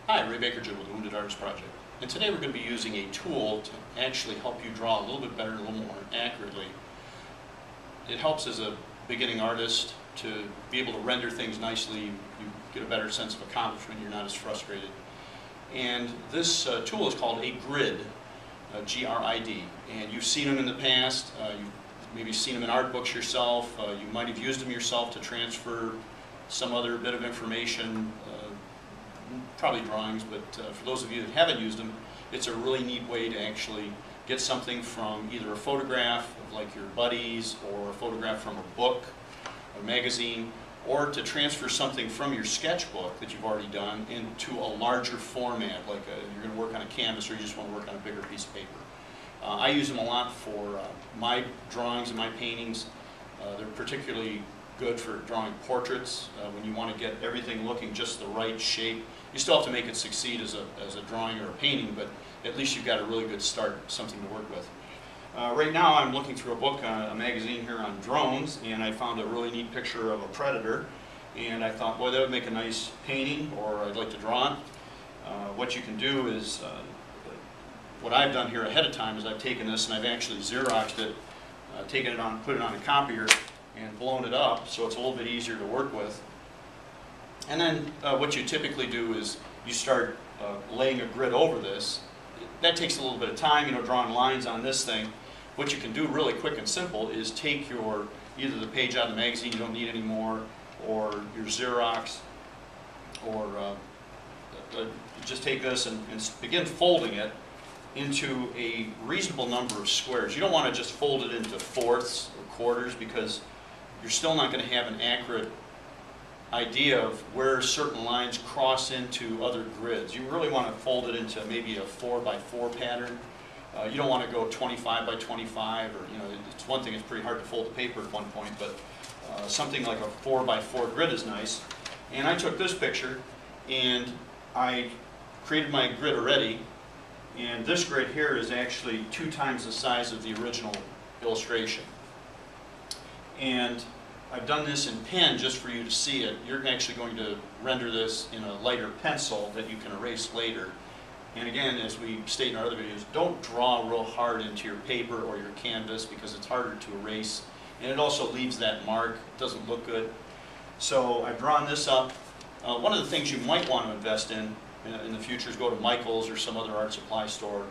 Hi, Ray Baker with the Wounded Artist Project. And today we're going to be using a tool to actually help you draw a little bit better and a little more accurately. It helps as a beginning artist to be able to render things nicely. You get a better sense of accomplishment. You're not as frustrated. And this tool is called a grid, G-R-I-D. And you've seen them in the past. You've maybe seen them in art books yourself. You might have used them yourself to transfer some other bit of information, probably drawings, but for those of you that haven't used them, it's a really neat way to actually get something from either a photograph of like your buddies, or a photograph from a book, a magazine, or to transfer something from your sketchbook that you've already done into a larger format, like you're going to work on a canvas or you just want to work on a bigger piece of paper. I use them a lot for my drawings and my paintings. They're particularly good for drawing portraits when you want to get everything looking just the right shape. You still have to make it succeed as a drawing or a painting, but at least you've got a really good start, something to work with. Right now I'm looking through a book, a magazine here on drones, and I found a really neat picture of a predator, and I thought, boy, that would make a nice painting, or I'd like to draw it. What you can do is, what I've done here ahead of time is I've taken this and I've actually Xeroxed it, taken it on, put it on a copier, and blown it up so it's a little bit easier to work with. And then what you typically do is you start laying a grid over this. That takes a little bit of time, drawing lines on this thing. What you can do really quick and simple is take your, either the page out of the magazine you don't need anymore, or your Xerox, or just take this and begin folding it into a reasonable number of squares. You don't want to just fold it into fourths or quarters, because you're still not going to have an accurate idea of where certain lines cross into other grids. You really want to fold it into maybe a 4x4 pattern. You don't want to go 25x25, or it's one thing, it's pretty hard to fold the paper at one point, but something like a 4x4 grid is nice. And I took this picture and I created my grid already, and this grid here is actually 2 times the size of the original illustration. And I've done this in pen just for you to see it. You're actually going to render this in a lighter pencil that you can erase later. And again, as we state in our other videos, don't draw real hard into your paper or your canvas, because it's harder to erase. And it also leaves that mark. It doesn't look good. So I've drawn this up. One of the things you might want to invest in the future is go to Michael's or some other art supply store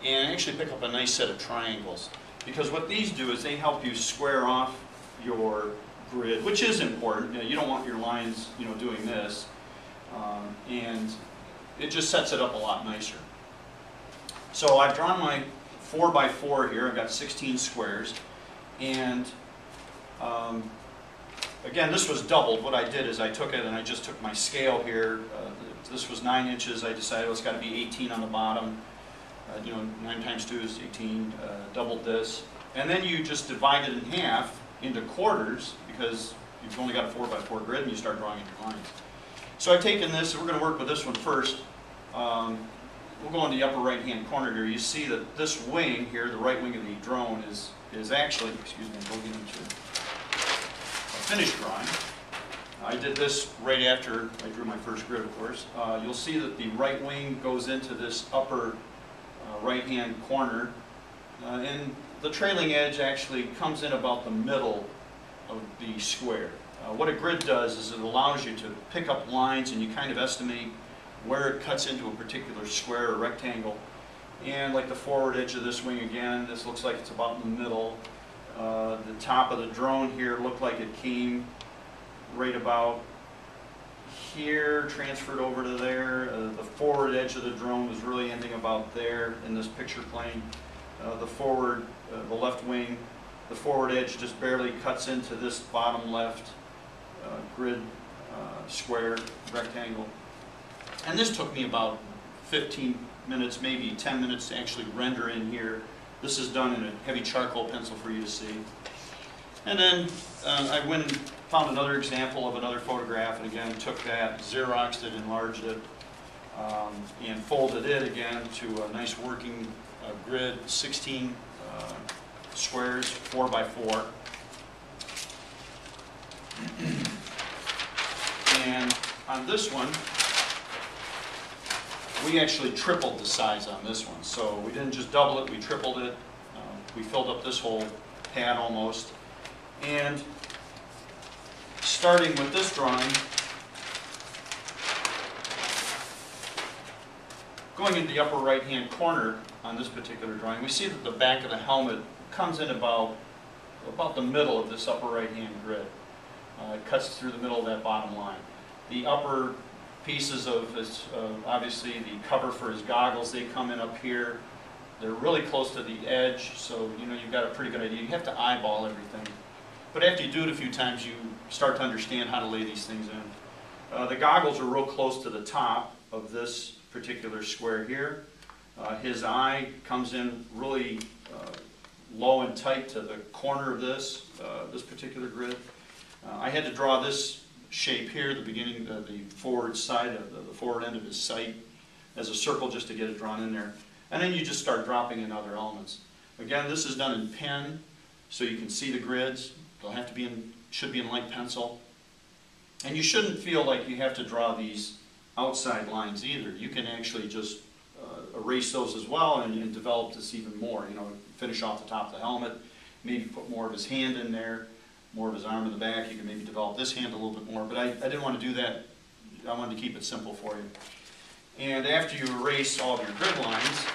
and actually pick up a nice set of triangles. Because what these do is they help you square off your grid, which is important. You don't want your lines, doing this, and it just sets it up a lot nicer. So I've drawn my 4x4 here. I've got 16 squares, and again, this was doubled. What I did is I took it and I just took my scale here. This was 9 inches. I decided it's got to be 18 on the bottom. 9 times 2 is 18. Doubled this, and then you just divide it in half into quarters, because you've only got a 4x4 grid and you start drawing in your lines. So I've taken this, and we're going to work with this one first. We'll go in the upper right hand corner here. You see that this wing here, the right wing of the drone, is actually, excuse me, I'm going into a finished drawing. I did this right after I drew my first grid, of course. You'll see that the right wing goes into this upper right hand corner, and the trailing edge actually comes in about the middle of the square. What a grid does is it allows you to pick up lines, and you kind of estimate where it cuts into a particular square or rectangle. And like the forward edge of this wing, again, this looks like it's about in the middle. The top of the drone here looked like it came right about here, transferred over to there. The forward edge of the drone was really ending about there in this picture plane. The left wing, the forward edge just barely cuts into this bottom left grid square rectangle. And this took me about 15 minutes, maybe 10 minutes to actually render in here. This is done in a heavy charcoal pencil for you to see. And then I went and found another example of another photograph, and again took that, Xeroxed it, enlarged it, and folded it again to a nice working grid, 16 squares, 4x4. And on this one, we actually tripled the size on this one. So we didn't just double it, we tripled it. We filled up this whole pad almost. And starting with this drawing, going into the upper right-hand corner on this particular drawing, we see that the back of the helmet comes in about the middle of this upper right-hand grid. It cuts through the middle of that bottom line. The upper pieces of his, obviously the cover for his goggles, they come in up here. They're really close to the edge, so you know you've got a pretty good idea. You have to eyeball everything. But after you do it a few times, you start to understand how to lay these things in. The goggles are real close to the top of this particular square here. His eye comes in really low and tight to the corner of this particular grid. I had to draw this shape here, the beginning, the forward side of the forward end of his sight, as a circle just to get it drawn in there. And then you just start dropping in other elements. Again, this is done in pen, so you can see the grids. They'll have to be should be in light pencil. And you shouldn't feel like you have to draw these outside lines either. You can actually just erase those as well and develop this even more. You know, finish off the top of the helmet, maybe put more of his hand in there, more of his arm in the back. You can maybe develop this hand a little bit more, but I didn't want to do that. I wanted to keep it simple for you. And after you erase all of your grid lines,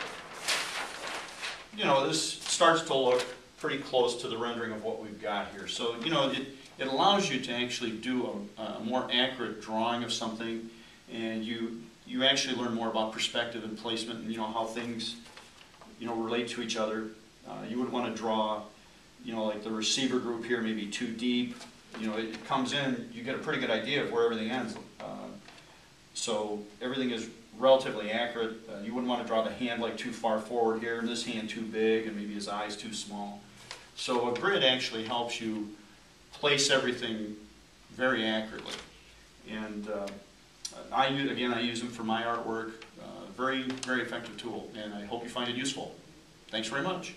you know, this starts to look pretty close to the rendering of what we've got here. So, you know, it allows you to actually do a more accurate drawing of something, and you actually learn more about perspective and placement and, you know, how things, you know, relate to each other. You would want to draw, you know, like the receiver group here maybe too deep. You know, it comes in, you get a pretty good idea of where everything ends. So everything is relatively accurate. You wouldn't want to draw the hand like too far forward here, and this hand too big, and maybe his eyes too small. So a grid actually helps you place everything very accurately. And I use them for my artwork. Very, very effective tool, and I hope you find it useful. Thanks very much.